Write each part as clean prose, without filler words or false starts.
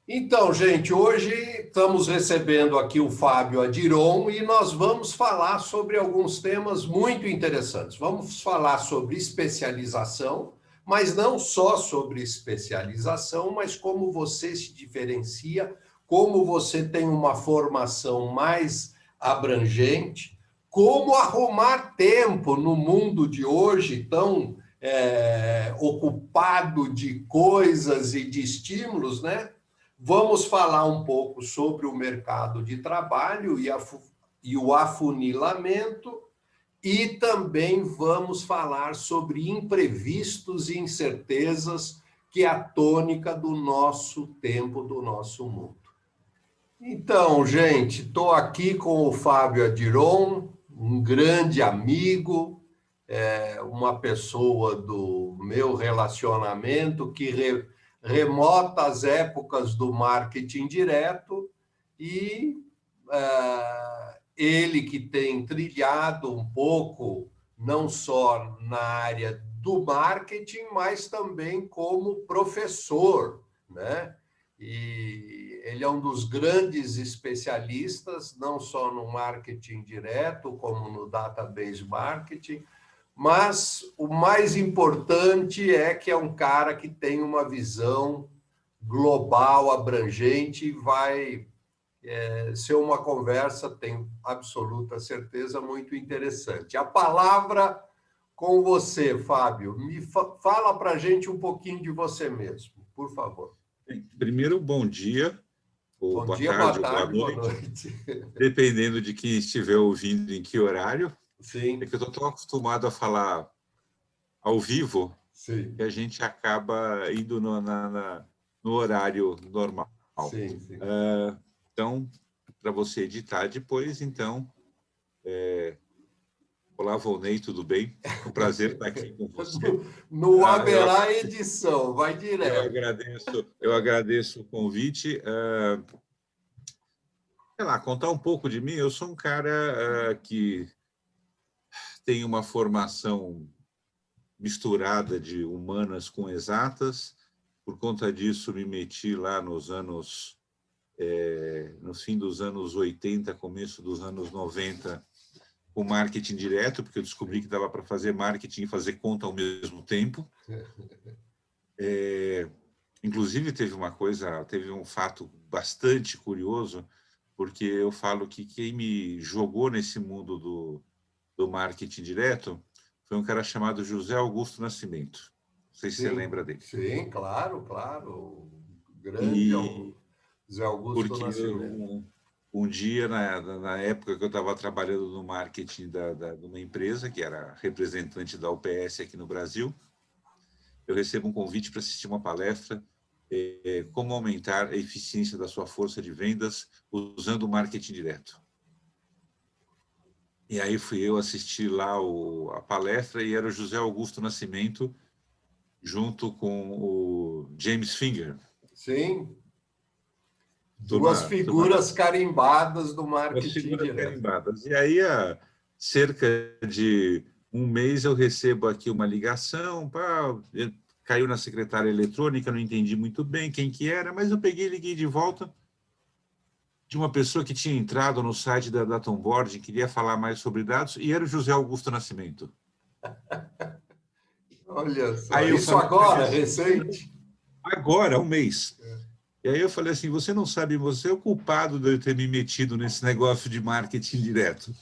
Então, gente, hoje estamos recebendo aqui o Fábio Adiron e nós vamos falar sobre alguns temas muito interessantes. Vamos falar sobre especialização, mas não só sobre especialização, mas como você se diferencia, como você tem uma formação mais abrangente, como arrumar tempo no mundo de hoje tão ocupado de coisas e de estímulos, né? Vamos falar um pouco sobre o mercado de trabalho e o afunilamento, e também vamos falar sobre imprevistos e incertezas, que é a tônica do nosso tempo, do nosso mundo. Então, gente, estou aqui com o Fábio Adiron, um grande amigo, uma pessoa do meu relacionamento que remota as épocas do marketing direto e ele que tem trilhado um pouco, não só na área do marketing, mas também como professor, né? E ele é um dos grandes especialistas, não só no marketing direto, como no database marketing, mas o mais importante é que é um cara que tem uma visão global, abrangente, e vai ser uma conversa, tenho absoluta certeza, muito interessante. A palavra com você, Fábio. Fala para a gente um pouquinho de você mesmo, por favor. Primeiro, bom dia, ou Bom boa dia, tarde, boa ou boa tarde, boa noite, noite. dependendo de quem estiver ouvindo em que horário. É Sim, que eu estou tão acostumado a falar ao vivo sim, que a gente acaba indo no horário normal. sim, sim. Então, para você editar depois, então, olá, Volney, tudo bem? Um prazer estar aqui com você. Não Eu, haverá edição, vai eu direto. agradeço, eu agradeço o convite. Sei lá, contar um pouco de mim. Eu sou um cara que tem uma formação misturada de humanas com exatas. Por conta disso, me meti lá no fim dos anos 80, começo dos anos 90, com marketing direto, porque eu descobri que dava para fazer marketing e fazer conta ao mesmo tempo. Inclusive, teve um fato bastante curioso, porque eu falo que quem me jogou nesse mundo do marketing direto foi um cara chamado José Augusto Nascimento. Não sei se você Sim, lembra dele. sim, claro, claro. O grande E Zé Augusto porque Nascimento. um dia, na época que eu estava trabalhando no marketing de uma empresa, que era representante da UPS aqui no Brasil, eu recebo um convite para assistir uma palestra, como aumentar a eficiência da sua força de vendas usando o marketing direto. E aí fui eu assistir lá a palestra e era o José Augusto Nascimento junto com o James Finger. Sim, duas Turma, turma da figuras carimbadas do das marketing figuras direto. carimbadas. E aí, há cerca de um mês, eu recebo aqui uma ligação, caiu na secretária eletrônica, não entendi muito bem quem que era, mas eu peguei e liguei de volta de uma pessoa que tinha entrado no site da Data Onboarding, queria falar mais sobre dados, e era o José Augusto Nascimento. Olha só, Aí eu isso falei para ele agora, assim, recente? agora, um mês. E aí eu falei assim, você não sabe, você é o culpado de eu ter me metido nesse negócio de marketing direto.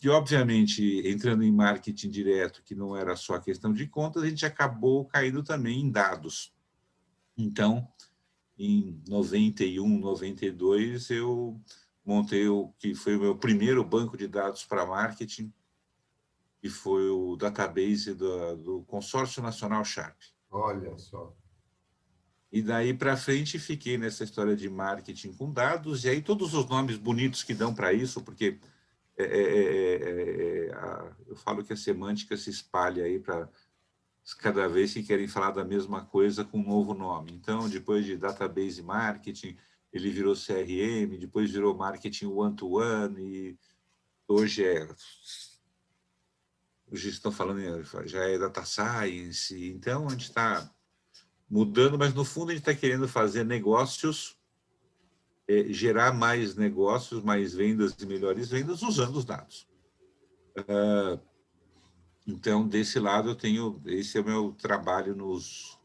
E, obviamente, entrando em marketing direto, que não era só questão de contas, a gente acabou caindo também em dados. Então, em 91, 92, eu montei o que foi o meu primeiro banco de dados para marketing, que foi o database do Consórcio Nacional Sharp. Olha só. E daí para frente fiquei nessa história de marketing com dados, e aí todos os nomes bonitos que dão para isso, porque eu falo que a semântica se espalha aí para cada vez que querem falar da mesma coisa com um novo nome. Então, depois de database marketing, ele virou CRM, depois virou marketing one-to-one, e hoje estão falando, já é data science. Então, a gente está mudando, mas no fundo a gente está querendo fazer negócios, gerar mais negócios, mais vendas e melhores vendas usando os dados. Então, desse lado, esse é o meu trabalho nos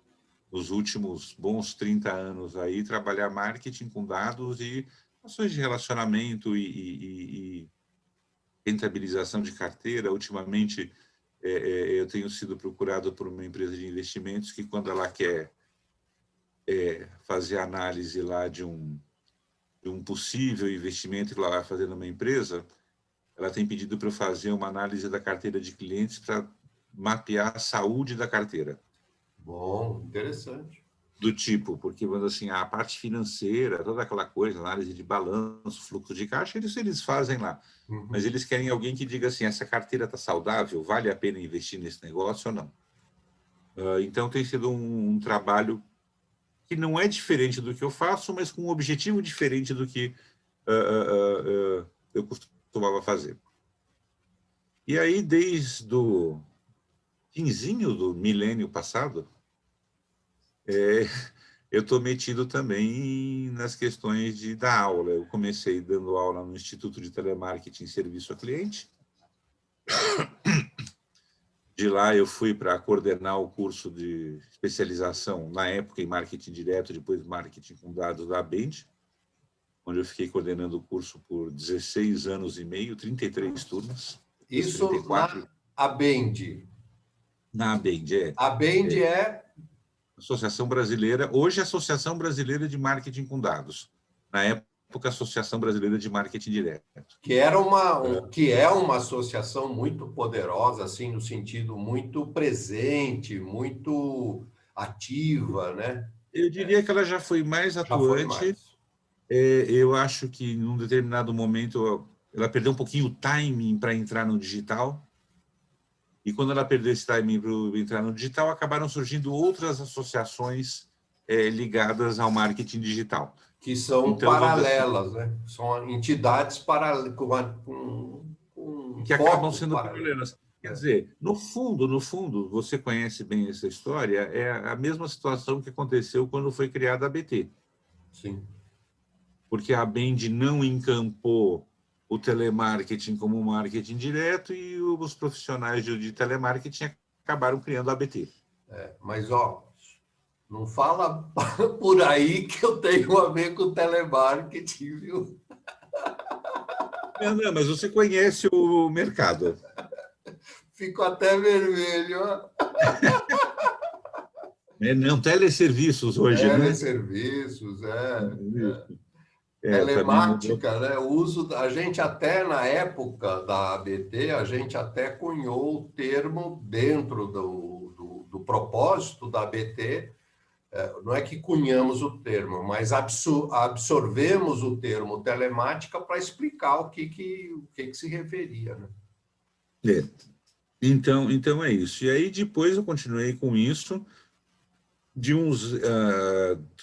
últimos bons 30 anos aí, trabalhar marketing com dados e ações de relacionamento e rentabilização de carteira. Ultimamente, eu tenho sido procurado por uma empresa de investimentos que, quando ela quer fazer análise lá de um possível investimento que ela vai fazer numa empresa, ela tem pedido para eu fazer uma análise da carteira de clientes para mapear a saúde da carteira. Bom, interessante. Do tipo, porque, quando assim, a parte financeira, toda aquela coisa, análise de balanço, fluxo de caixa, eles fazem lá. Uhum. Mas eles querem alguém que diga assim, essa carteira está saudável, vale a pena investir nesse negócio ou não? Então, tem sido um trabalho que não é diferente do que eu faço, mas com um objetivo diferente do que eu costumava fazer. E aí, desde o finzinho do milênio passado, eu estou metido também nas questões de dar aula. Eu comecei dando aula no Instituto de Telemarketing e Serviço ao Cliente. De lá eu fui para coordenar o curso de especialização, na época em marketing direto, depois marketing com dados da Bend, onde eu fiquei coordenando o curso por 16 anos e meio, 33 turmas. Isso 34. na Abend. Na Bend, A Bend é Associação Brasileira, hoje Associação Brasileira de Marketing com Dados. Na época, Associação Brasileira de Marketing Direto. que é uma associação muito poderosa, assim, no sentido muito presente, muito ativa, né? Eu diria que ela já foi mais Já foi atuante. mais. Eu acho que, num determinado momento, ela perdeu um pouquinho o timing para entrar no digital. E, quando ela perdeu esse timing para entrar no digital, acabaram surgindo outras associações ligadas ao marketing digital. Que são Então, vamos dizer assim, paralelas, né? São entidades com que acabam foco sendo paralelo. paralelas. Quer dizer, no fundo, você conhece bem essa história, é a mesma situação que aconteceu quando foi criada a ABT. Sim. Porque a Bend não encampou o telemarketing como marketing direto e os profissionais de telemarketing acabaram criando a ABT. Mas, ó, não fala por aí que eu tenho a ver com telemarketing, viu? Não, mas você conhece o mercado. Fico até vermelho, ó. Não, teleserviços hoje, né? Teleserviços, Também mudou. telemática, né? O uso, a gente até na época da ABT, a gente até cunhou o termo dentro do propósito da ABT. Não é que cunhamos o termo, mas absorvemos o termo telemática para explicar o que se referia, né? É. Então é isso. E aí depois eu continuei com isso.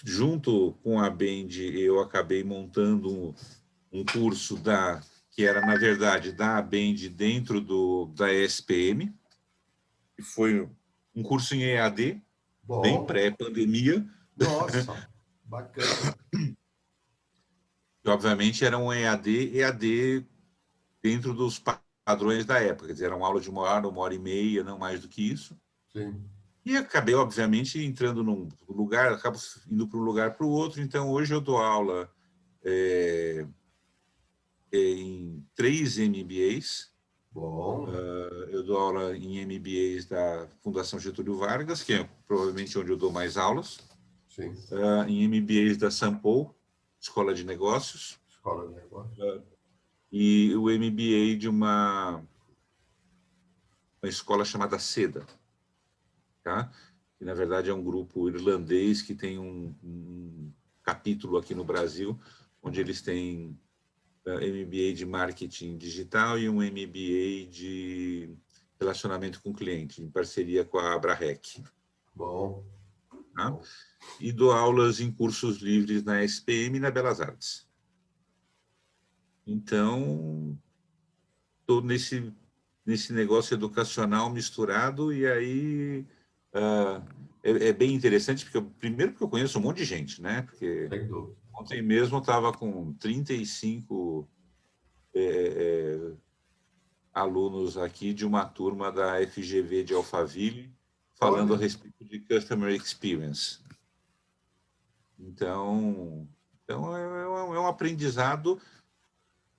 Junto com a Bend, eu acabei montando um curso que era, na verdade, da Bend dentro da SPM, que foi um curso em EAD, bem Bom, pré-pandemia, nossa, bacana. que obviamente era um EAD dentro dos padrões da época, quer dizer, era uma aula de 1 hora e meia, não mais do que isso. Sim. E acabei, obviamente, entrando num lugar, acabo indo para um lugar para o outro. Então, hoje eu dou aula em 3 MBAs. Bom, Eu dou aula em MBAs da Fundação Getúlio Vargas, que é provavelmente onde eu dou mais aulas. sim. Em MBAs da Sampo, Escola de Negócios. Escola de negócio. E o MBA de uma escola chamada SEDA. Tá? Que, na verdade, é um grupo irlandês que tem um capítulo aqui no Brasil, onde eles têm MBA de marketing digital e um MBA de relacionamento com cliente, em parceria com a Abrarec. Bom. Tá? Bom. E dou aulas em cursos livres na SPM e na Belas Artes. Então, estou nesse negócio educacional misturado, e aí é bem interessante, primeiro porque eu conheço um monte de gente, né? Porque ontem mesmo eu estava com 35 alunos aqui de uma turma da FGV de Alphaville, falando a respeito de Customer Experience. Então é um aprendizado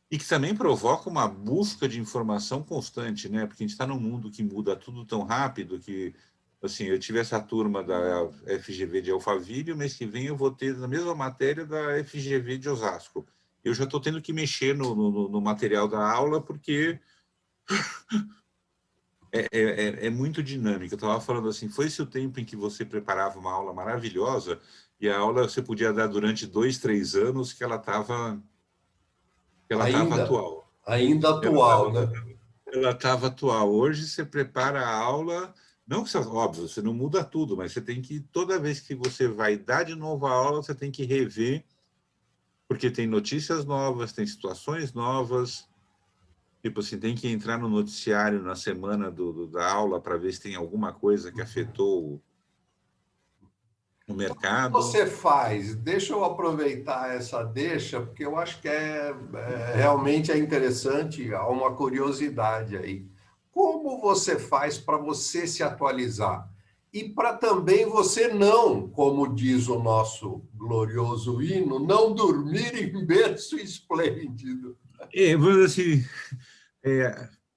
e que também provoca uma busca de informação constante, né? Porque a gente está num mundo que muda tudo tão rápido que, assim, eu tive essa turma da FGV de Alphaville, o mês que vem eu vou ter a mesma matéria da FGV de Osasco. Eu já estou tendo que mexer no material da aula porque é muito dinâmico. Eu estava falando assim, foi-se o tempo em que você preparava uma aula maravilhosa e a aula você podia dar durante 2, 3 anos que ela estava atual. Ainda atual, né? Ela estava atual. Hoje você prepara a aula, não que óbvio, você não muda tudo, mas você tem que, toda vez que você vai dar de novo a aula, você tem que rever, porque tem notícias novas, tem situações novas. Tipo assim, tem que entrar no noticiário na semana da aula para ver se tem alguma coisa que afetou o mercado. O que você faz? Deixa eu aproveitar essa deixa, porque eu acho que realmente é interessante, há uma curiosidade aí. Como você faz para você se atualizar? E para também você não, como diz o nosso glorioso hino, não dormir em berço esplêndido. Assim,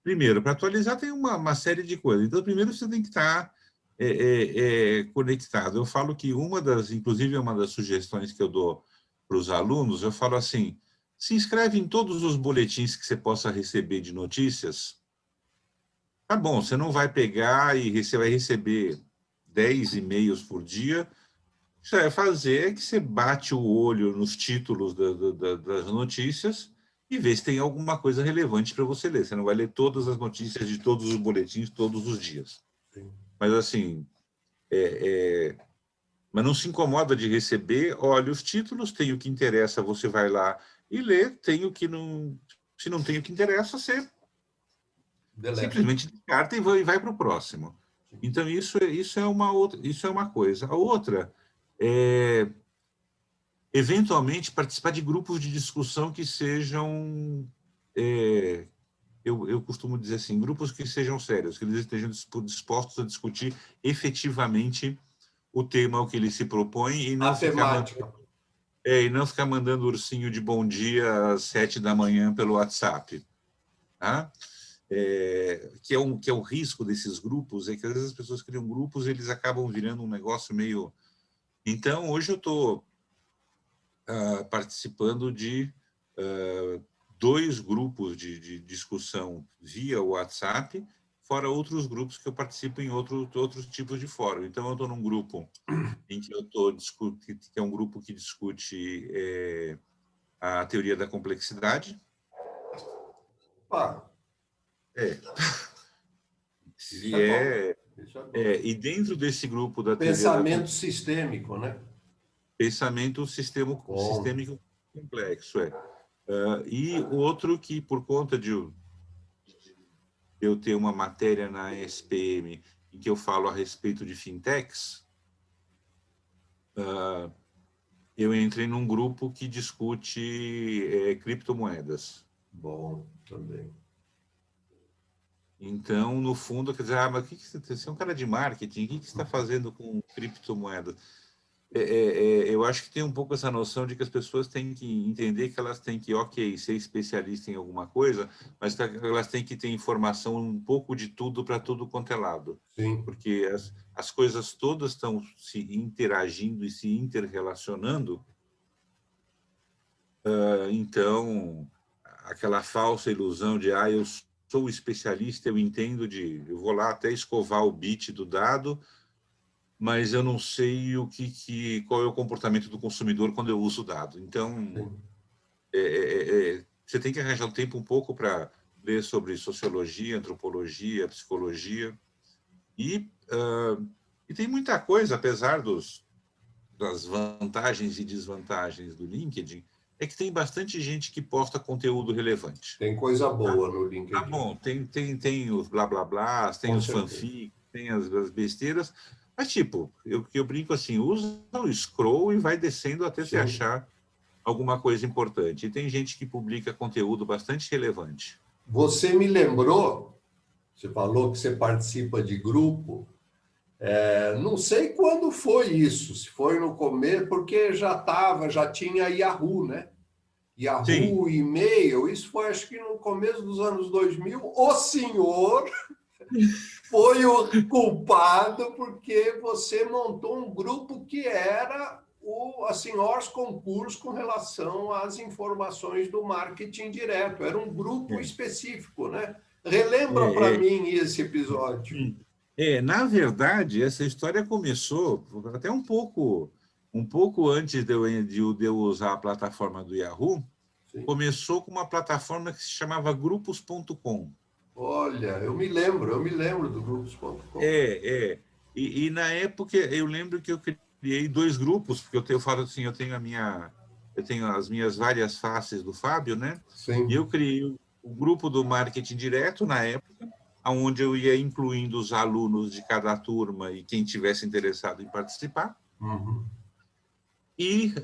primeiro, para atualizar tem uma série de coisas. Então, primeiro você tem que estar conectado. Eu falo que inclusive uma das sugestões que eu dou para os alunos, eu falo assim, se inscreve em todos os boletins que você possa receber de notícias. Tá bom, você não vai pegar e você vai receber 10 e-mails por dia. O que você vai fazer é que você bate o olho nos títulos das notícias e vê se tem alguma coisa relevante para você ler. Você não vai ler todas as notícias de todos os boletins todos os dias. Sim. Mas assim, mas não se incomoda de receber, olha os títulos, tem o que interessa, você vai lá e lê, tem o que não... Se não tem o que interessa, você simplesmente descarta e vai para o próximo. Então, isso é uma coisa. A outra é, eventualmente, participar de grupos de discussão que sejam, eu costumo dizer assim, grupos que sejam sérios, que eles estejam dispostos a discutir efetivamente o tema ao que ele se propõe e não ficar mandando ursinho de bom dia às 7 da manhã pelo WhatsApp. Tá? Que é o risco desses grupos, é que às vezes as pessoas criam grupos e eles acabam virando um negócio meio... Então, hoje eu estou participando de 2 grupos de discussão via WhatsApp, fora outros grupos que eu participo em outros tipos de fórum. Então, eu estou num grupo em que eu estou discutindo, que é um grupo que discute a teoria da complexidade. E dentro desse grupo da pensamento sistêmico, né? Pensamento sistêmico complexo, e outro que, por conta de eu ter uma matéria na SPM em que eu falo a respeito de fintechs, eu entrei num grupo que discute criptomoedas. Bom, também. Então, no fundo, quer dizer, mas você é um cara de marketing, o que você está fazendo com criptomoedas? Eu acho que tem um pouco essa noção de que as pessoas têm que entender que elas têm que, ok, ser especialista em alguma coisa, mas elas têm que ter informação um pouco de tudo para tudo quanto é lado. Sim. Porque as coisas todas estão se interagindo e se interrelacionando. Então, aquela falsa ilusão de, eu sou especialista, eu entendo eu vou lá até escovar o bit do dado, mas eu não sei qual é o comportamento do consumidor quando eu uso o dado. Então, você tem que arranjar um tempo um pouco para ler sobre sociologia, antropologia, psicologia. E tem muita coisa, apesar das vantagens e desvantagens do LinkedIn, é que tem bastante gente que posta conteúdo relevante. Tem coisa boa no LinkedIn. Tá bom, tem os blá blá blá, tem os fanfics, tem as besteiras, Mas, tipo, eu brinco assim, usa o scroll e vai descendo até você Sim. achar alguma coisa importante. E tem gente que publica conteúdo bastante relevante. Você me lembrou, você falou que você participa de grupo. Não sei quando foi isso, se foi no começo, porque já tinha Yahoo, né? Sim, Yahoo, e-mail, isso foi acho que no começo dos anos 2000. O senhor foi o culpado porque você montou um grupo que era assim, os concursos com relação às informações do marketing direto. Era um grupo é, específico, né? Relembra para é, é, mim esse episódio. na verdade, essa história começou até um pouco antes de eu usar a plataforma do Yahoo. Sim. Começou com uma plataforma que se chamava grupos.com. Olha, eu me lembro do grupos.com. É, é. E na época eu lembro que eu criei dois grupos, porque eu falo assim, eu tenho as minhas várias faces do Fábio, né? E Sim. eu criei o grupo do marketing direto na época, onde eu ia incluindo os alunos de cada turma e quem tivesse interessado em participar. Uhum. E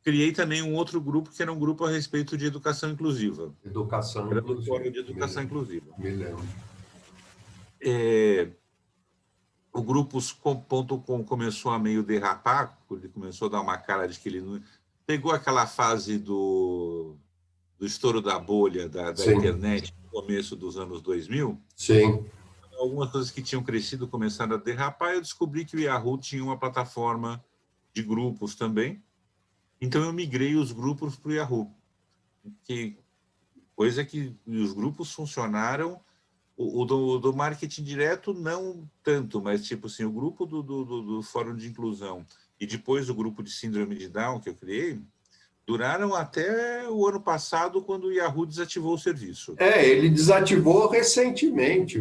criei também um outro grupo que era um grupo a respeito de educação inclusiva. Educação Era do inclusiva, Fórum de Educação Inclusiva. me lembro. É, o grupos.com começou a meio derrapar, ele começou a dar uma cara de que ele não... Pegou aquela fase do estouro da bolha da Sim, internet no começo dos anos 2000. sim. Algumas coisas que tinham crescido começaram a derrapar, e eu descobri que o Yahoo tinha uma plataforma de grupos também. Então eu migrei os grupos para o Yahoo, que coisa que os grupos funcionaram. O do marketing direto, não tanto, mas tipo assim, o grupo do Fórum de Inclusão e depois o grupo de Síndrome de Down que eu criei, duraram até o ano passado, quando o Yahoo desativou o serviço. Ele desativou recentemente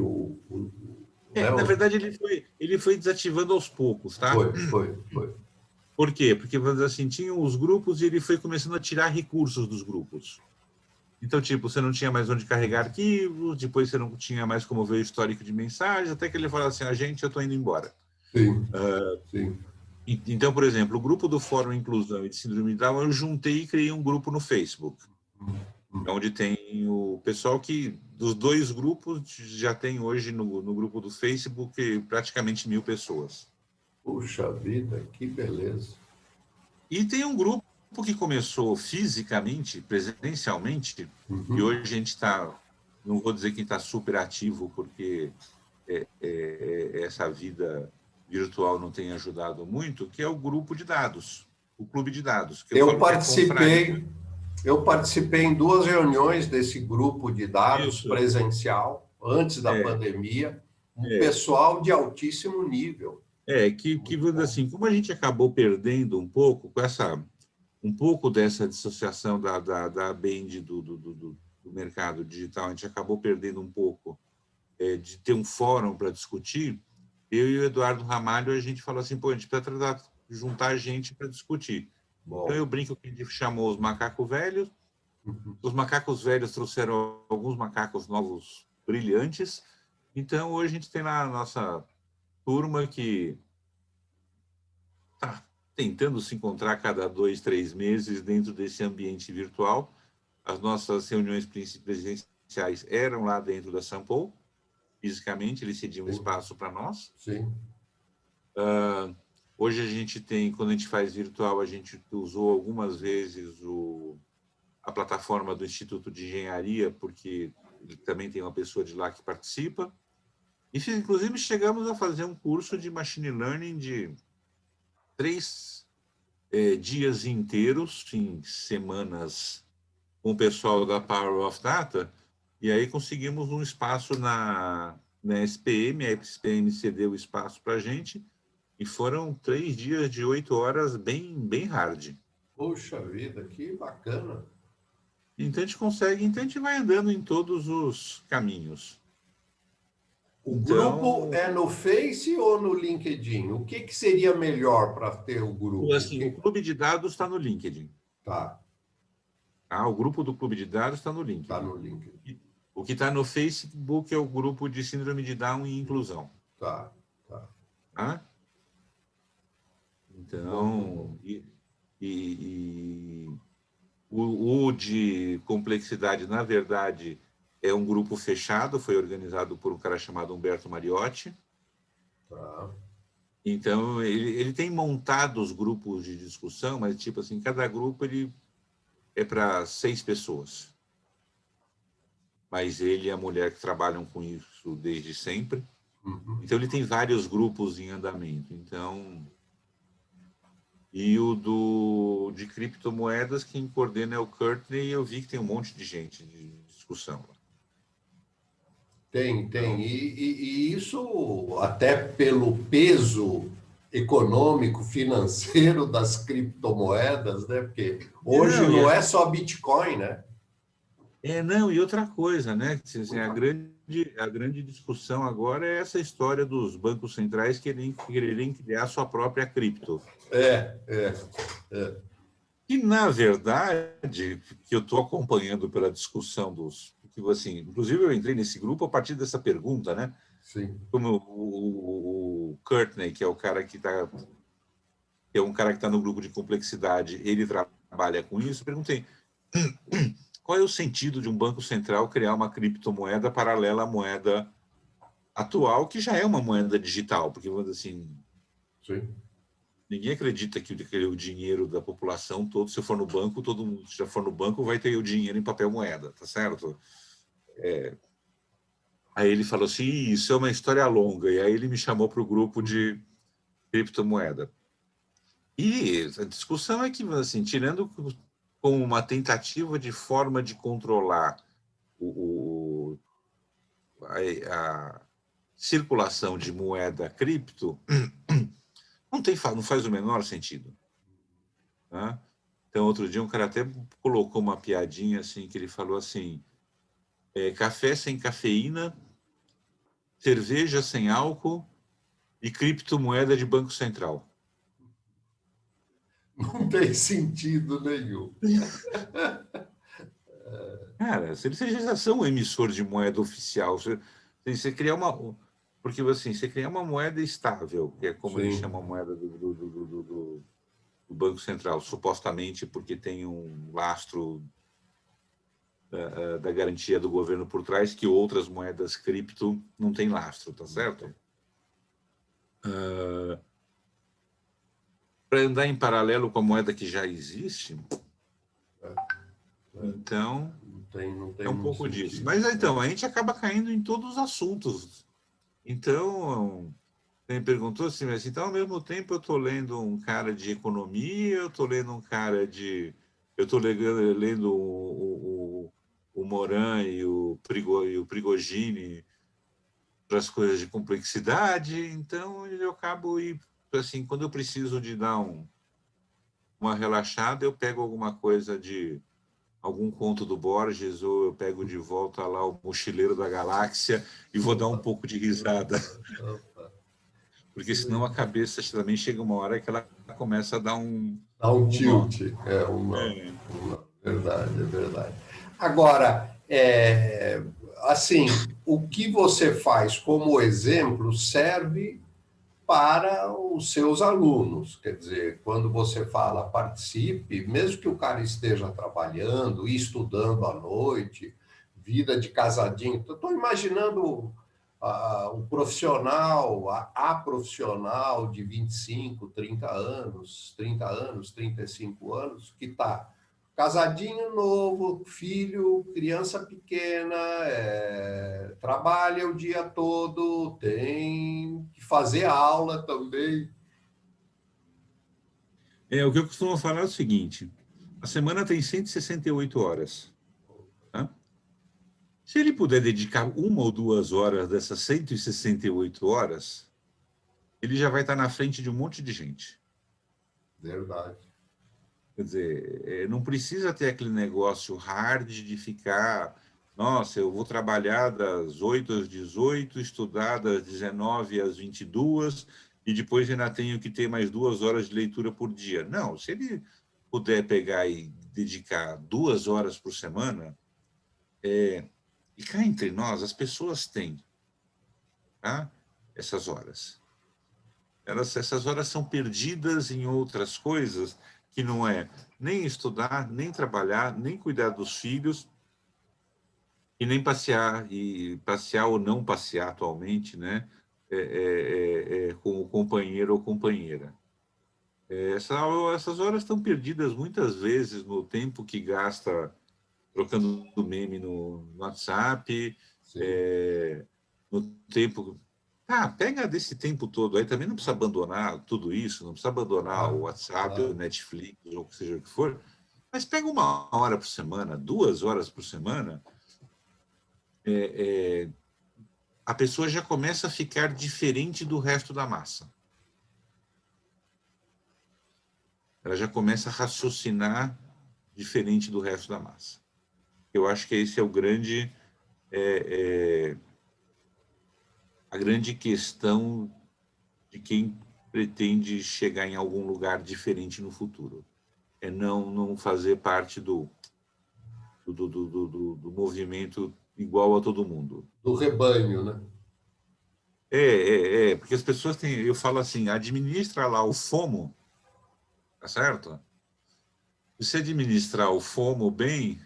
né, Na verdade, ele foi desativando aos poucos, tá? foi. Por quê? Porque, vamos dizer assim, tinham os grupos e ele foi começando a tirar recursos dos grupos. Então, tipo, você não tinha mais onde carregar arquivos, depois você não tinha mais como ver o histórico de mensagens, até que ele falou assim, gente, eu estou indo embora. Sim, sim. Então, por exemplo, o grupo do Fórum Inclusão e de Síndrome de Down, eu juntei e criei um grupo no Facebook, onde tem o pessoal que, dos dois grupos, já tem hoje no grupo do Facebook praticamente 1.000 pessoas. Puxa vida, que beleza. E tem um grupo que começou fisicamente, presencialmente, e Uhum. hoje a gente está, não vou dizer que está super ativo, porque essa vida virtual não tem ajudado muito, que é o grupo de dados, o clube de dados, que eu Eu falo que é confraria. participei, eu participei em duas reuniões desse grupo de dados Isso. presencial, antes da É, pandemia, um é, pessoal de altíssimo nível. que Muito bom. assim, como a gente acabou perdendo um pouco com um pouco dessa dissociação da Bend do mercado digital, a gente acabou perdendo um pouco de ter um fórum para discutir. Eu e o Eduardo Ramalho, a gente falou assim, pô, a gente precisa juntar gente para discutir. Então eu Bom. brinco que a gente chamou os macacos velhos. Os macacos velhos trouxeram alguns macacos novos brilhantes. Então hoje a gente tem lá a nossa turma que está tentando se encontrar a cada 2, 3 meses dentro desse ambiente virtual. As nossas reuniões presenciais eram lá dentro da Sampo, fisicamente, eles cediam Sim, espaço para nós. sim. Hoje a gente tem, quando a gente faz virtual, a gente usou algumas vezes a plataforma do Instituto de Engenharia, porque ele também tem uma pessoa de lá que participa. E, inclusive, chegamos a fazer um curso de Machine Learning de 3 dias inteiros, em semanas, com o pessoal da Power of Data, e aí conseguimos um espaço na SPM, a SPM cedeu o espaço para a gente, e foram 3 dias de 8 horas bem hard. Puxa vida, que bacana. Então a gente consegue, então a gente vai andando em todos os caminhos. O grupo Então, é no Face ou no LinkedIn? O que seria melhor para ter o grupo? assim, o clube de dados está no LinkedIn. Tá, Tá? O grupo do clube de dados está no tá LinkedIn. no LinkedIn. O que está no Facebook é o grupo de síndrome de Down e inclusão. Tá, tá. Tá? Então, o de complexidade, na verdade, é um grupo fechado, foi organizado por um cara chamado Humberto Mariotti. Tá. Então, ele tem montado os grupos de discussão, mas, tipo assim, cada grupo ele é para 6 pessoas. Mas ele e a mulher que trabalham com isso desde sempre. Uhum. Então, ele tem vários grupos em andamento. Então, e o de criptomoedas, quem coordena é o Courtney, e eu vi que tem um monte de gente de discussão. Tem. Então, E isso até pelo peso econômico, financeiro das criptomoedas, né? Porque hoje não, não é só Bitcoin, né? não, e outra coisa, né? Assim, a grande discussão agora é essa história dos bancos centrais quererem criar sua própria cripto. É. E, na verdade, que eu estou acompanhando pela discussão porque, assim, inclusive eu entrei nesse grupo a partir dessa pergunta, né? Sim. Como o Courtney, que é o cara que está, que é um cara que está no grupo de complexidade, ele trabalha com isso, perguntei qual é o sentido de um banco central criar uma criptomoeda paralela à moeda atual, que já é uma moeda digital, porque, assim, Sim. ninguém acredita que o dinheiro da população todo, se eu for no banco, todo mundo que já for no banco vai ter o dinheiro em papel moeda, tá certo? Aí ele falou assim, isso é uma história longa, e aí ele me chamou para o grupo de criptomoeda. E a discussão é que, assim, tirando como uma tentativa de forma de controlar o, a circulação de moeda cripto, não faz o menor sentido. Né? Então, outro dia, um cara até colocou uma piadinha assim, que ele falou assim, café sem cafeína, cerveja sem álcool e criptomoeda de Banco Central. Não tem sentido nenhum. Cara, se vocês já são um emissor de moeda oficial, você criar uma... Porque, assim, você criar uma moeda estável, que é como eles Sim. chamam a moeda do Banco Central, supostamente porque tem um lastro da garantia do governo por trás, que outras moedas cripto não tem lastro, tá certo? Para andar em paralelo com a moeda que já existe, então Não tem é um muito pouco disso. sentido. Mas então, a gente acaba caindo em todos os assuntos. Então, você me perguntou assim, mas então ao mesmo tempo eu estou lendo um cara de economia, eu estou lendo um cara de. Eu estou lendo o Moran e o Prigogine para as coisas de complexidade, então eu acabo assim, quando eu preciso de dar uma relaxada, eu pego alguma coisa de algum conto do Borges, ou eu pego de volta lá o Mochileiro da Galáxia e vou dar um pouco de risada, Opa. porque senão a cabeça também chega uma hora que ela começa a dar Dá um um nó. tilt. É uma. É. Verdade, é verdade. Agora, assim, o que você faz como exemplo serve para os seus alunos. Quer dizer, quando você fala participe, mesmo que o cara esteja trabalhando e estudando à noite, vida de casadinho, estou imaginando um profissional, a profissional de 25, 30 anos, 35 anos, que está casadinho novo, filho, criança pequena, trabalha o dia todo, tem que fazer aula também. O que eu costumo falar é o seguinte: a semana tem 168 horas. Tá? Se ele puder dedicar 1 ou 2 horas dessas 168 horas, ele já vai estar na frente de um monte de gente. Verdade. Quer dizer, não precisa ter aquele negócio hard de ficar, nossa, eu vou trabalhar das 8 às 18, estudar das 19 às 22, e depois ainda tenho que ter mais 2 horas de leitura por dia. Não, se ele puder pegar e dedicar 2 horas por semana, e cá entre nós, as pessoas têm, tá? Essas horas. essas horas são perdidas em outras coisas que não é nem estudar, nem trabalhar, nem cuidar dos filhos e nem passear, e passear ou não passear atualmente, né? Com o companheiro ou companheira. Essas horas estão perdidas muitas vezes no tempo que gasta trocando meme no WhatsApp, Sim. no tempo... Ah, pega desse tempo todo aí, também não precisa abandonar tudo isso, não precisa abandonar o Claro, WhatsApp, o claro. Netflix, ou o que seja o que for, mas pega 1 hora por semana, 2 horas por semana, a pessoa já começa a ficar diferente do resto da massa. Ela já começa a raciocinar diferente do resto da massa. Eu acho que esse é o grande... a grande questão de quem pretende chegar em algum lugar diferente no futuro. É não fazer parte do movimento igual a todo mundo. Do rebanho, né? Porque as pessoas têm... Eu falo assim, administra lá o FOMO, tá certo? Se você administrar o FOMO bem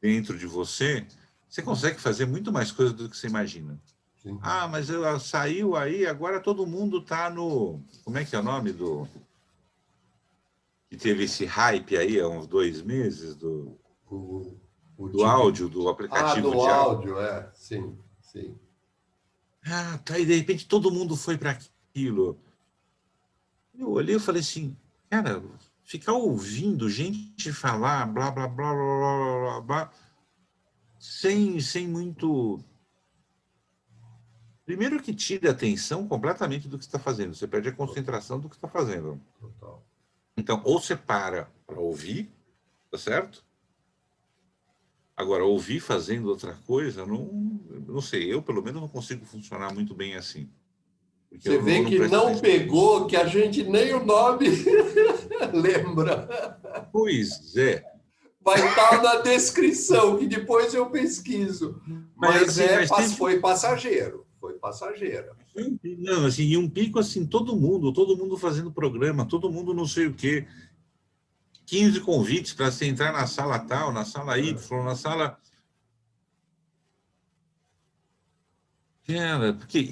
dentro de você, você consegue fazer muito mais coisas do que você imagina. Sim. Ah, mas saiu aí, agora todo mundo está no... Como é que é o nome do... que teve esse hype aí há uns 2 meses O do tipo... áudio, do aplicativo do de áudio. áudio, sim, sim. Ah, tá, e de repente todo mundo foi para aquilo. Eu olhei e falei assim, cara, ficar ouvindo gente falar blá, blá, blá, blá, blá, blá, blá, sem muito... Primeiro que tira a atenção completamente do que você está fazendo, você perde a concentração do que está fazendo. Total. Então, ou você para ouvir, tá certo? Agora, ouvir fazendo outra coisa, não sei, eu pelo menos não consigo funcionar muito bem assim. Porque Você eu vê não que presto não atenção nisso. pegou, que a gente nem o nome lembra. Pois é. Vai estar na descrição, que depois eu pesquiso. Mas Mas assim, mas teve... foi passageiro. Foi passageira. Não, assim, e um pico assim, todo mundo fazendo programa, todo mundo não sei o quê. 15 convites para você entrar na sala tal, na sala Y, na sala... Porque,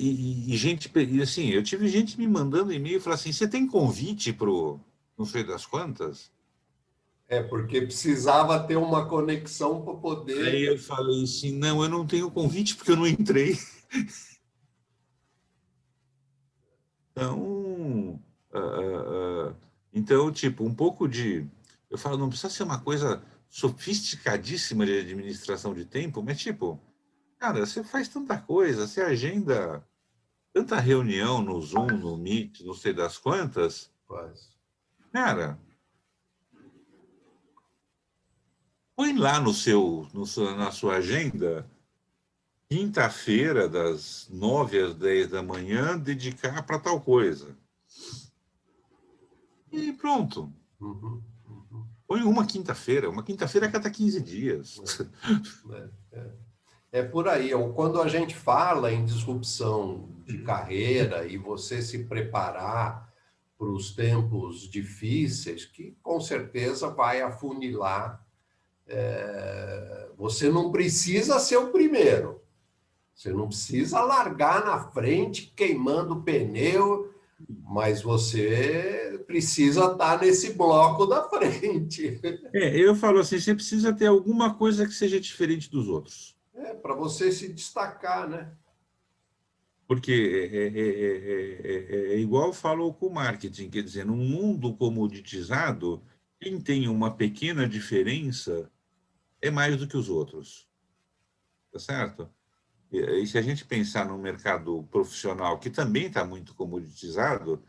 gente, e assim, eu tive gente me mandando e-mail e falando assim, você tem convite pro não sei das quantas? Porque precisava ter uma conexão para Aí poder. eu falei assim, não, eu não tenho convite porque eu não entrei. Então, então, tipo, um pouco de... Eu falo, não precisa ser uma coisa sofisticadíssima de administração de tempo, mas, tipo, cara, você faz tanta coisa, você agenda tanta reunião no Zoom, no Meet, não sei das quantas, Faz. cara, põe lá na sua agenda, quinta-feira, das 9 às 10 da manhã, dedicar para tal coisa. E pronto. Uhum. Põe uma quinta-feira a cada 15 dias. É por aí. Quando a gente fala em disrupção de carreira e você se preparar para os tempos difíceis, que com certeza vai afunilar, você não precisa ser o primeiro. Você não precisa largar na frente, queimando o pneu, mas você precisa estar nesse bloco da frente. Eu falo assim, você precisa ter alguma coisa que seja diferente dos outros. Para você se destacar, né? Porque é igual eu falo com o marketing, quer dizer, num mundo comoditizado, quem tem uma pequena diferença é mais do que os outros, tá certo? E se a gente pensar no mercado profissional, que também está muito comoditizado,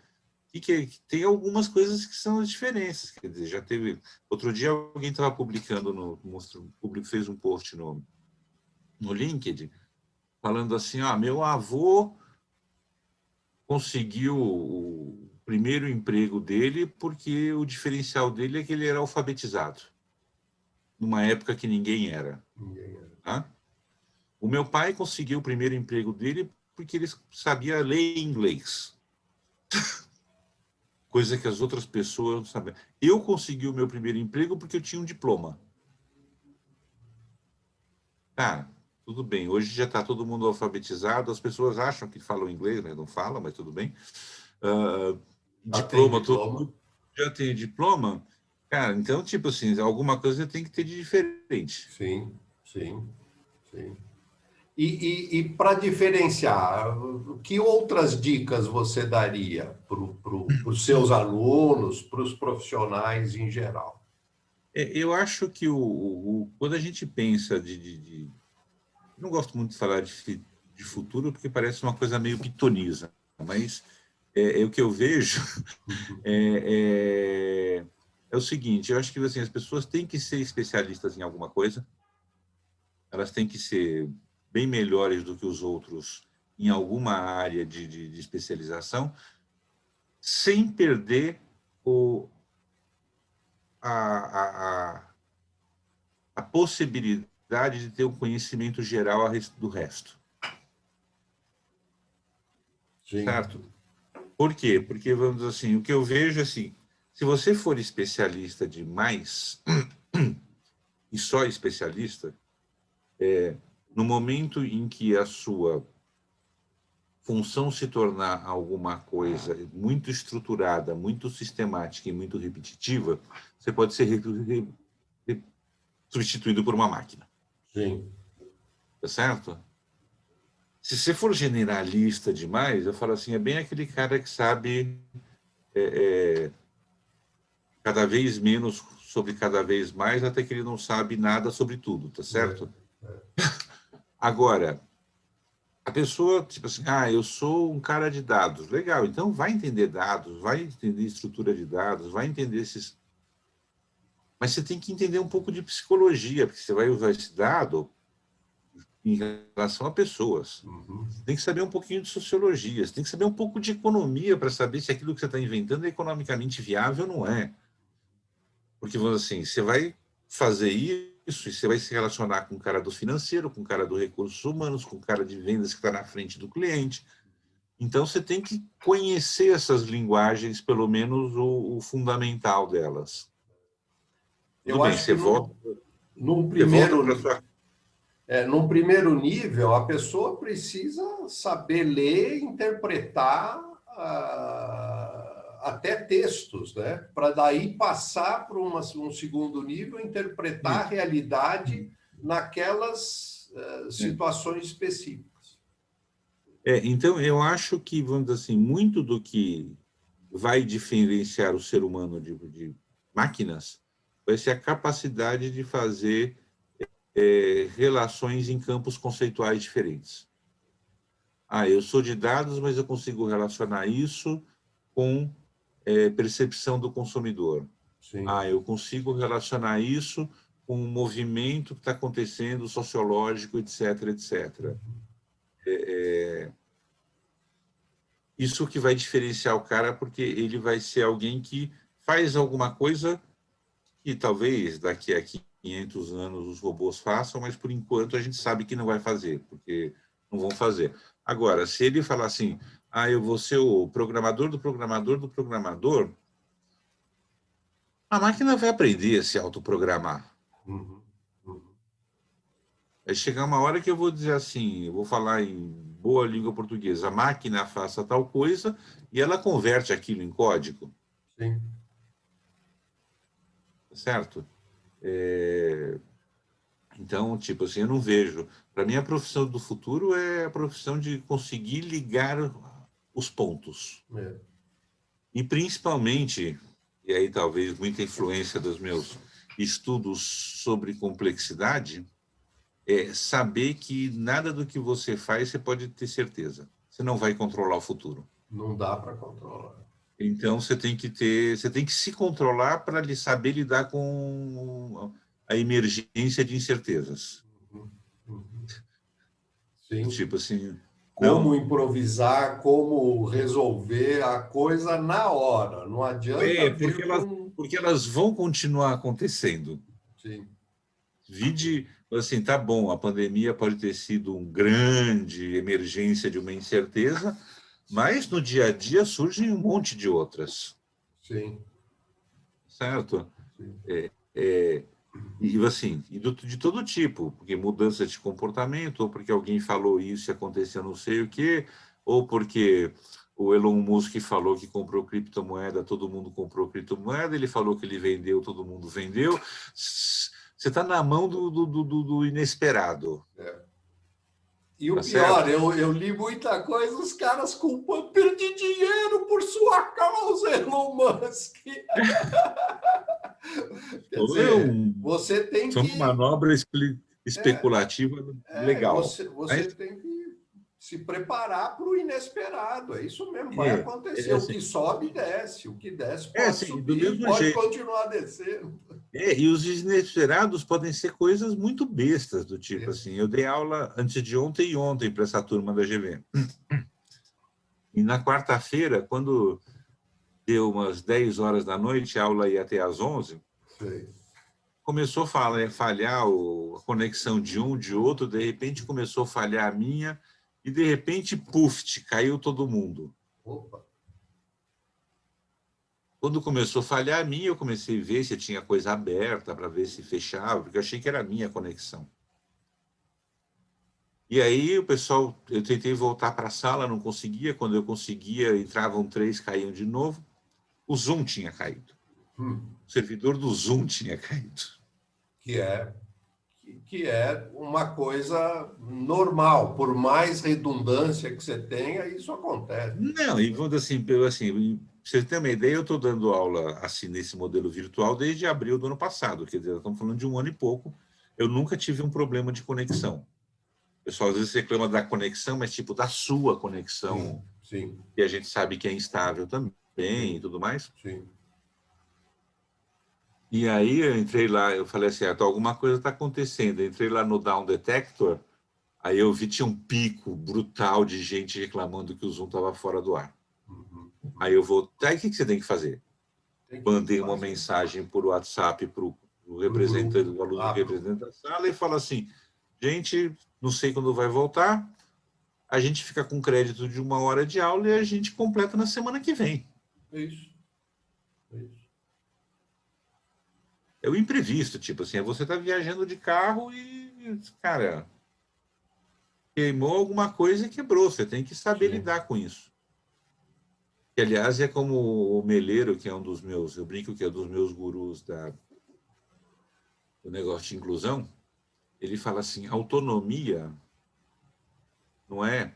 que tem algumas coisas que são as diferenças. Quer dizer, já teve... Outro dia alguém estava publicando, o público fez um post no LinkedIn, falando assim, meu avô conseguiu o primeiro emprego dele porque o diferencial dele é que ele era alfabetizado, numa época que ninguém era. Tá? O meu pai conseguiu o primeiro emprego dele porque ele sabia ler inglês. Coisa que as outras pessoas não sabem. Eu consegui o meu primeiro emprego porque eu tinha um diploma. Cara, tudo bem. Hoje já está todo mundo alfabetizado. As pessoas acham que falam inglês, né? Não falam, mas tudo bem. Tem Diploma, todo diploma. mundo já tem diploma. Cara, então, tipo assim, alguma coisa tem que ter de diferente. Sim, sim, sim. E para diferenciar, que outras dicas você daria para os seus alunos, para os profissionais em geral? Eu acho que quando a gente pensa não gosto muito de falar de futuro, porque parece uma coisa meio pitoniza, mas o que eu vejo é, é o seguinte, eu acho que assim, as pessoas têm que ser especialistas em alguma coisa, elas têm que ser bem melhores do que os outros em alguma área de especialização, sem perder o, a, a, a possibilidade de ter um conhecimento geral do resto, Sim, certo? Por quê? Porque, vamos dizer assim, o que eu vejo é assim, se você for especialista demais, e só especialista, no momento em que a sua função se tornar alguma coisa muito estruturada, muito sistemática e muito repetitiva, você pode ser substituído por uma máquina, sim. tá certo? Se você for generalista demais, eu falo assim, é bem aquele cara que sabe cada vez menos sobre cada vez mais, até que ele não sabe nada sobre tudo, tá certo? Agora, a pessoa, tipo assim, eu sou um cara de dados. Legal, então vai entender dados, vai entender estrutura de dados, vai entender esses. Mas você tem que entender um pouco de psicologia, porque você vai usar esse dado em relação a pessoas. Uhum. Você tem que saber um pouquinho de sociologia, você tem que saber um pouco de economia para saber se aquilo que você está inventando é economicamente viável ou não é. Porque, assim, você vai fazer isso e você vai se relacionar com o cara do financeiro, com o cara dos recursos humanos, com o cara de vendas que está na frente do cliente. Então, você tem que conhecer essas linguagens, pelo menos o fundamental delas. Tudo Eu bem, acho que num você volta primeiro, para sua. num primeiro nível, a pessoa precisa saber ler, interpretar até textos, né? Para daí passar para um segundo nível, interpretar a realidade naquelas É. situações específicas. Então, eu acho que, vamos dizer assim, muito do que vai diferenciar o ser humano de máquinas vai ser a capacidade de fazer relações em campos conceituais diferentes. Eu sou de dados, mas eu consigo relacionar isso com percepção do consumidor. Sim. Eu consigo relacionar isso com um movimento que está acontecendo, sociológico, etc., etc. Isso que vai diferenciar o cara, porque ele vai ser alguém que faz alguma coisa que talvez daqui a 500 anos os robôs façam, mas por enquanto a gente sabe que não vai fazer, porque não vão fazer. Agora, se ele falar assim, eu vou ser o programador do programador do programador, a máquina vai aprender a se autoprogramar. Uhum. Uhum. Vai chegar uma hora que eu vou dizer assim, eu vou falar em boa língua portuguesa, a máquina faça tal coisa e ela converte aquilo em código, Sim. certo? Então, tipo assim, eu não vejo. Para mim, a profissão do futuro é a profissão de conseguir ligar os pontos. É. E principalmente, e aí talvez muita influência dos meus estudos sobre complexidade, é saber que nada do que você faz você pode ter certeza. Você não vai controlar o futuro. Não dá para controlar. Então você tem que se controlar para saber lidar com a emergência de incertezas. Uhum. Uhum. Sim. Tipo assim, Como não, improvisar, como resolver a coisa na hora. Não adianta vir com. porque elas vão continuar acontecendo. Sim, sim, Vide, assim, tá bom, a pandemia pode ter sido uma grande emergência de uma incerteza, Mas no dia a dia surgem um monte de outras. Sim. Certo? Sim. E assim, de todo tipo, porque mudança de comportamento, ou porque alguém falou isso e aconteceu não sei o quê, ou porque o Elon Musk falou que comprou criptomoeda, todo mundo comprou criptomoeda, ele falou que ele vendeu, todo mundo vendeu. Você está na mão do inesperado. E o Tá pior, certo? eu li muita coisa, os caras culpando, perdi dinheiro por sua causa, Elon Musk. Quer Foi dizer, você tem foi uma que. manobra É, especulativa legal. você Mas tem que se preparar para o inesperado. É isso mesmo, vai é, acontecer. é O assim, que sobe, desce. O que desce é pode assim, do subir e mesmo pode jeito. continuar descendo. E os inesperados podem ser coisas muito bestas, do tipo Isso. assim, eu dei aula antes de ontem e ontem para essa turma da GV. E na quarta-feira, quando deu umas 10 horas da noite, a aula ia até às 11, Sei. começou a falhar a conexão de um, de outro, de repente começou a falhar a minha, e de repente, puf, caiu todo mundo. Opa. Quando começou a falhar a minha, eu comecei a ver se tinha coisa aberta para ver se fechava, porque eu achei que era a minha conexão. E aí o pessoal, eu tentei voltar para a sala, não conseguia. Quando eu conseguia, entravam 3, caíam de novo. O Zoom tinha caído. O servidor do Zoom tinha caído. Que é uma coisa normal. Por mais redundância que você tenha, isso acontece. Não, e vamos assim, pra você ter uma ideia, eu estou dando aula assim nesse modelo virtual desde abril do ano passado, quer dizer, estamos falando de um ano e pouco. Eu nunca tive um problema de conexão. O pessoal às vezes reclama da conexão, mas tipo da sua conexão, Sim, que a gente sabe que é instável também sim, e tudo mais. sim. E aí eu entrei lá, eu falei assim, alguma coisa está acontecendo. Eu entrei lá no Down Detector, aí eu vi tinha um pico brutal de gente reclamando que o Zoom estava fora do ar. Aí eu vou, aí o que você tem que fazer? Tem que Mandei uma fazer mensagem por WhatsApp para o pro representante, grupo. o aluno Ah, representante da sala, e fala assim, gente, não sei quando vai voltar, a gente fica com crédito de 1 hora de aula e a gente completa na semana que vem. isso, isso. É o imprevisto, tipo assim, você está viajando de carro e, cara, queimou alguma coisa e quebrou. Você tem que saber Sim. lidar com isso. Que, aliás, é como o Meleiro, que é um dos meus, eu brinco que é um dos meus gurus do negócio de inclusão, ele fala assim, autonomia não é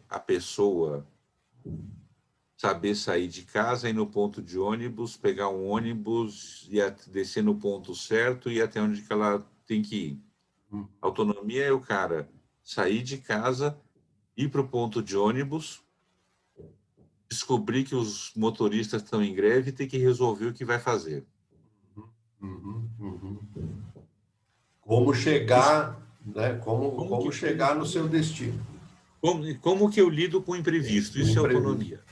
a pessoa saber sair de casa, ir no ponto de ônibus, pegar um ônibus e descer no ponto certo e até onde que ela tem que ir. Autonomia é o cara sair de casa, ir para o ponto de ônibus, descobrir que os motoristas estão em greve e ter que resolver o que vai fazer. Uhum, uhum. Como Isso, chegar, né? Como chegar no seu destino. como que eu lido com o imprevisto? O Isso é imprevisto. autonomia.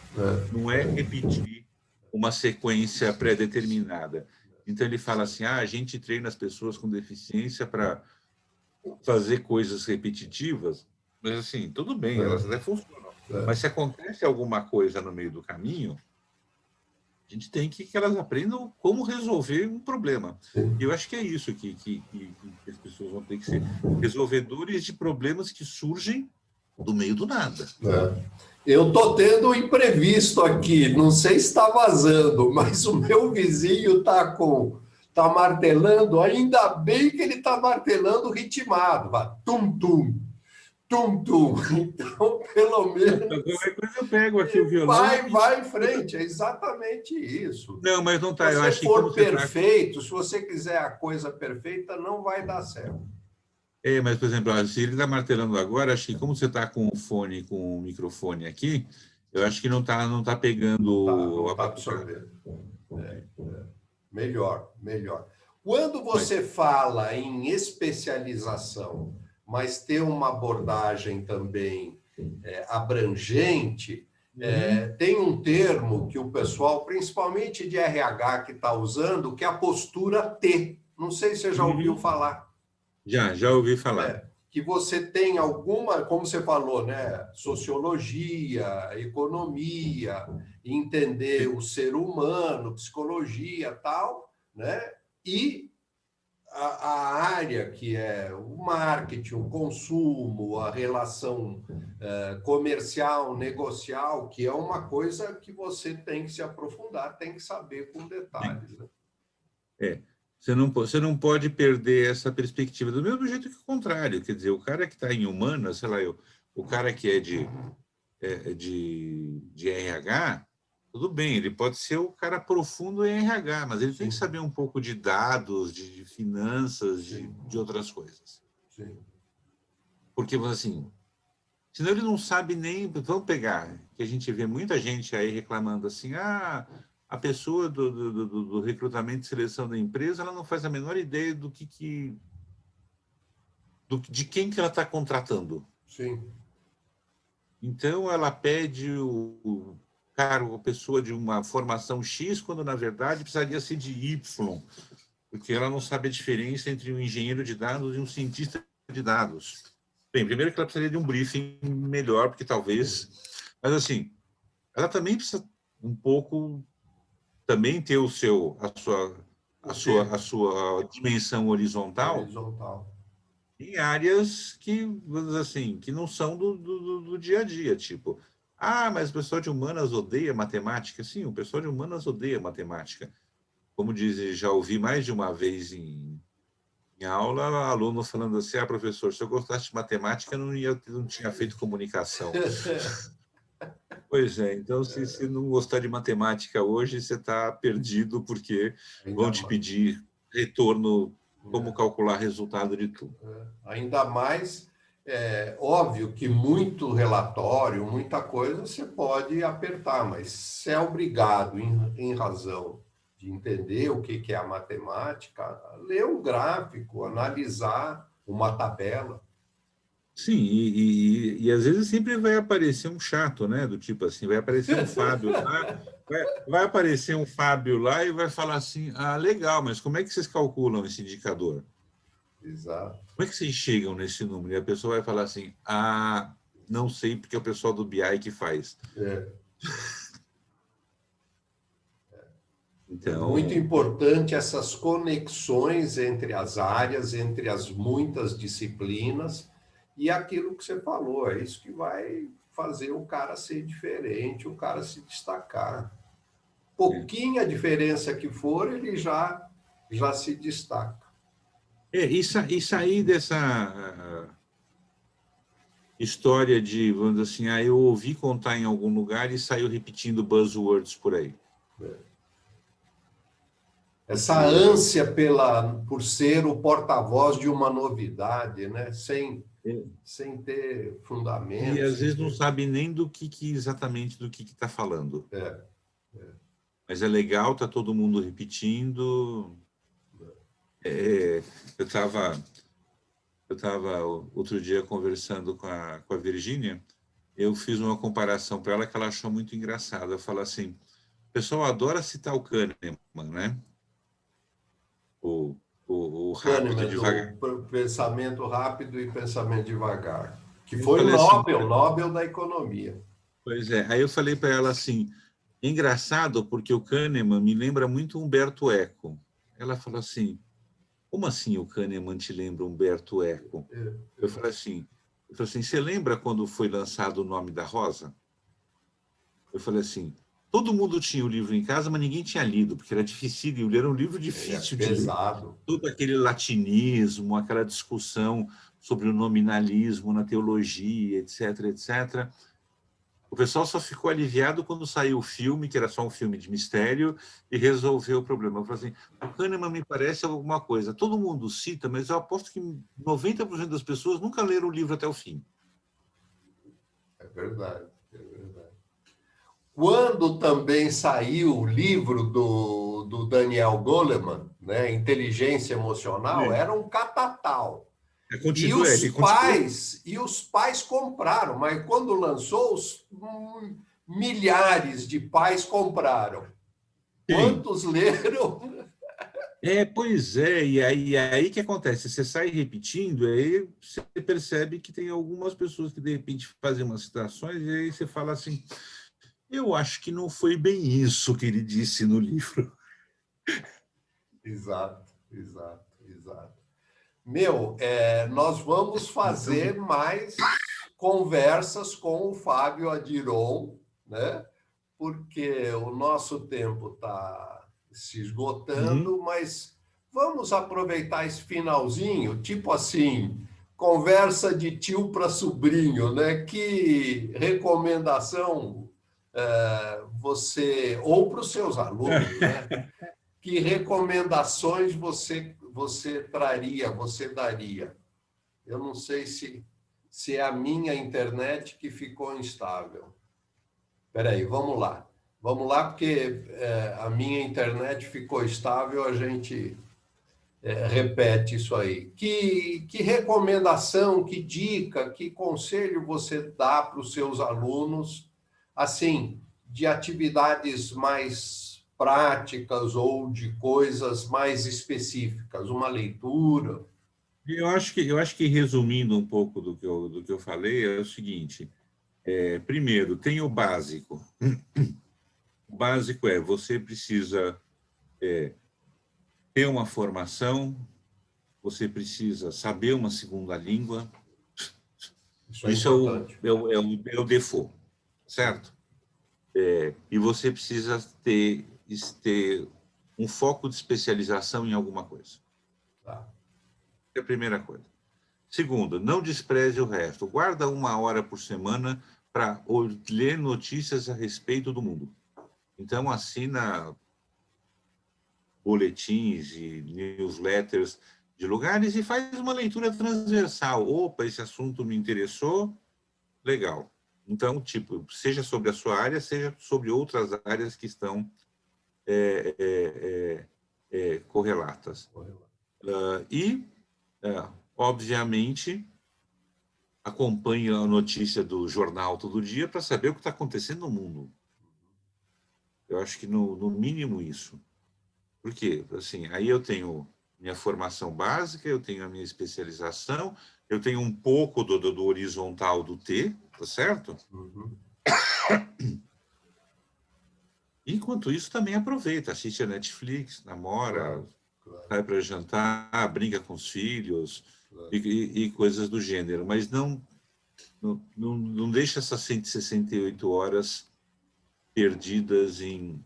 Não é repetir uma sequência pré-determinada. Então ele fala assim: a gente treina as pessoas com deficiência para fazer coisas repetitivas, mas assim, tudo bem, elas até funcionam. Mas se acontece alguma coisa no meio do caminho, a gente tem que elas aprendam como resolver um problema. E eu acho que é isso que as pessoas vão ter que ser resolvedores de problemas que surgem do meio do nada. Eu tô tendo um imprevisto aqui, não sei se está vazando, mas o meu vizinho tá martelando, ainda bem que ele está martelando ritmado, vai, tum tum, tum tum. Então, pelo Então, menos qualquer coisa eu pego aqui o violão e... vai em frente, é exatamente isso. Não, mas não Se tá. Eu você acho que como for você está... perfeito, se você quiser a coisa perfeita, não vai dar certo. Mas, por exemplo, se ele está martelando agora, acho que como você está com o fone, com o microfone aqui, eu acho que não tá pegando Não a tá batucada. absorvendo. Melhor, melhor. Quando Mas, você fala em especialização, mas ter uma abordagem também abrangente, tem um termo que o pessoal, principalmente de RH, que está usando, que é a postura T. Não sei se você já ouviu falar. já ouvi falar. que você tem alguma, como você falou, né? Sociologia, economia, entender o ser humano, psicologia, tal, né? E a área que é o marketing, o consumo, a relação comercial, negocial, que é uma coisa que você tem que se aprofundar, tem que saber com detalhes. Né? Você não pode perder essa perspectiva, do mesmo jeito que o contrário. Quer dizer, o cara que está em humanas, sei lá, o cara que é de RH, tudo bem, ele pode ser o cara profundo em RH, mas ele tem que saber um pouco de dados, de finanças, de outras coisas. Sim. Porque, assim, senão ele não sabe nem... Vamos pegar, que a gente vê muita gente aí reclamando assim, a pessoa do recrutamento e seleção da empresa, ela não faz a menor ideia de quem que ela está contratando. Sim. Então, ela pede o cargo, a pessoa de uma formação X, quando, na verdade, precisaria ser de Y, porque ela não sabe a diferença entre um engenheiro de dados e um cientista de dados. Bem, primeiro que ela precisaria de um briefing melhor, porque talvez... Mas, assim, ela também precisa um pouco também ter a sua dimensão horizontal em áreas que, vamos dizer assim, que não são do dia a dia, tipo, mas o pessoal de humanas odeia matemática. Sim, o pessoal de humanas odeia matemática. Como diz, já ouvi mais de uma vez em aula, aluno falando assim, professor, se eu gostasse de matemática, eu não tinha feito comunicação. Pois é, então se não gostar de matemática hoje, você está perdido, porque vão te pedir retorno, como calcular resultado de tudo. Ainda mais, óbvio que muito relatório, muita coisa você pode apertar, mas se é obrigado, em razão de entender o que é a matemática, ler um gráfico, analisar uma tabela. Sim, e às vezes sempre vai aparecer um chato, né? Do tipo assim, vai aparecer um Fábio lá, vai aparecer um Fábio lá e vai falar assim, legal, mas como é que vocês calculam esse indicador? Exato. Como é que vocês chegam nesse número? E a pessoa vai falar assim, não sei, porque é o pessoal do BI que faz. Então... É muito importante essas conexões entre as áreas, entre as muitas disciplinas, e aquilo que você falou, é isso que vai fazer o cara ser diferente, o cara se destacar. Pouquinha diferença que for, ele já se destaca. E sair dessa história de, vamos dizer assim, eu ouvi contar em algum lugar e saiu repetindo buzzwords por aí. Essa ânsia por ser o porta-voz de uma novidade, né? Sem ter fundamento. E às vezes não sabe nem exatamente do que está falando. Mas é legal, está todo mundo repetindo. Eu estava outro dia conversando com a Virgínia, eu fiz uma comparação para ela que ela achou muito engraçada. Eu falo assim, o pessoal adora citar o Kahneman, né? O rápido e devagar. Pensamento rápido e pensamento devagar. Que foi o Nobel da economia. Pois é. Aí eu falei para ela assim, engraçado porque o Kahneman me lembra muito Humberto Eco. Ela falou assim, como assim o Kahneman te lembra Humberto Eco? Eu falei assim, você lembra quando foi lançado O Nome da Rosa? Eu falei assim, todo mundo tinha o livro em casa, mas ninguém tinha lido, porque era difícil de ler, era um livro difícil de ler. Pesado. Todo aquele latinismo, aquela discussão sobre o nominalismo na teologia, etc, etc. O pessoal só ficou aliviado quando saiu o filme, que era só um filme de mistério, e resolveu o problema. Eu falei assim, o Kahneman me parece alguma coisa. Todo mundo cita, mas eu aposto que 90% das pessoas nunca leram o livro até o fim. É verdade. Quando também saiu o livro do Daniel Goleman, né, Inteligência Emocional, era um catatal. E os pais compraram, mas quando lançou, milhares de pais compraram. Quantos leram? Pois é, e aí que acontece? Você sai repetindo, aí você percebe que tem algumas pessoas que de repente fazem umas citações, e aí você fala assim, eu acho que não foi bem isso que ele disse no livro. Exato, exato, exato. Nós vamos fazer mais conversas com o Fábio Adiron, né? Porque o nosso tempo está se esgotando, mas vamos aproveitar esse finalzinho, tipo assim, conversa de tio para sobrinho, né? Que recomendação você, ou para os seus alunos, né? Que recomendações você traria, você daria? Eu não sei se é a minha internet que ficou instável. Espera aí, vamos lá. Vamos lá, porque a minha internet ficou estável, a gente repete isso aí. Que recomendação, que dica, que conselho você dá para os seus alunos, assim, de atividades mais práticas ou de coisas mais específicas, uma leitura? Eu acho que resumindo um pouco do que eu falei, é o seguinte: primeiro, tem o básico. O básico é você precisa ter uma formação, você precisa saber uma segunda língua. Isso é Isso importante. é o default, certo? E você precisa ter um foco de especialização em alguma coisa. Tá. É a primeira coisa. Segundo, não despreze o resto. Guarda 1 hora por semana para ler notícias a respeito do mundo. Então, assina boletins e newsletters de lugares e faz uma leitura transversal. Opa, esse assunto me interessou, legal. Então, tipo, seja sobre a sua área, seja sobre outras áreas que estão correlatas. Obviamente, acompanhe a notícia do jornal todo dia para saber o que está acontecendo no mundo. Eu acho que, no mínimo, isso. Por quê? Assim, aí eu tenho minha formação básica, eu tenho a minha especialização, eu tenho um pouco do horizontal do T, tá certo? Uhum. Enquanto isso, também aproveita, assiste a Netflix, namora, Claro. sai para jantar, brinca com os filhos, Claro. e coisas do gênero. Mas não deixa essas 168 horas perdidas em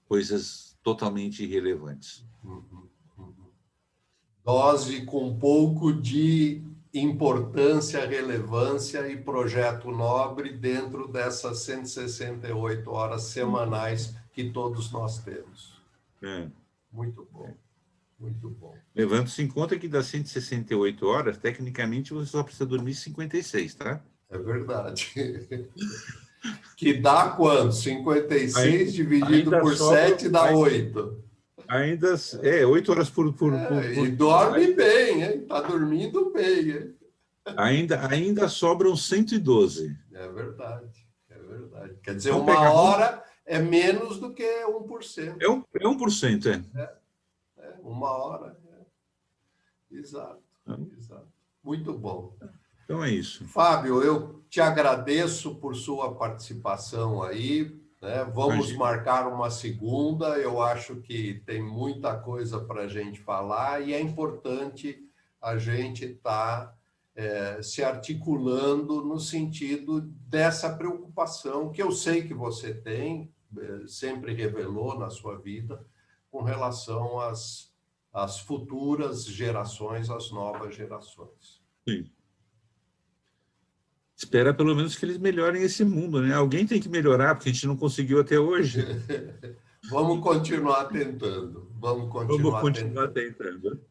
coisas totalmente irrelevantes. Dose com um pouco de importância, relevância e projeto nobre dentro dessas 168 horas semanais que todos nós temos. Muito bom, muito bom. Levando-se em conta que das 168 horas, tecnicamente, você só precisa dormir 56, tá? É verdade. Que dá quanto? 56 dividido por 7 dá 8. Ainda 8 horas por E dorme bem, hein? Está dormindo bem, hein? Ainda sobram 112. É verdade, é verdade. Quer dizer, Vamos uma hora é menos do que 1%. É 1%, Uma hora. Exato, exato. Muito bom. Então é isso. Fábio, eu te agradeço por sua participação aí, né? Vamos marcar uma segunda. Eu acho que tem muita coisa para a gente falar e é importante a gente estar se articulando no sentido dessa preocupação que eu sei que você tem, sempre revelou na sua vida, com relação às futuras gerações, às novas gerações. Sim. Espera pelo menos que eles melhorem esse mundo, né? Alguém tem que melhorar, porque a gente não conseguiu até hoje. Vamos continuar tentando. Vamos continuar tentando.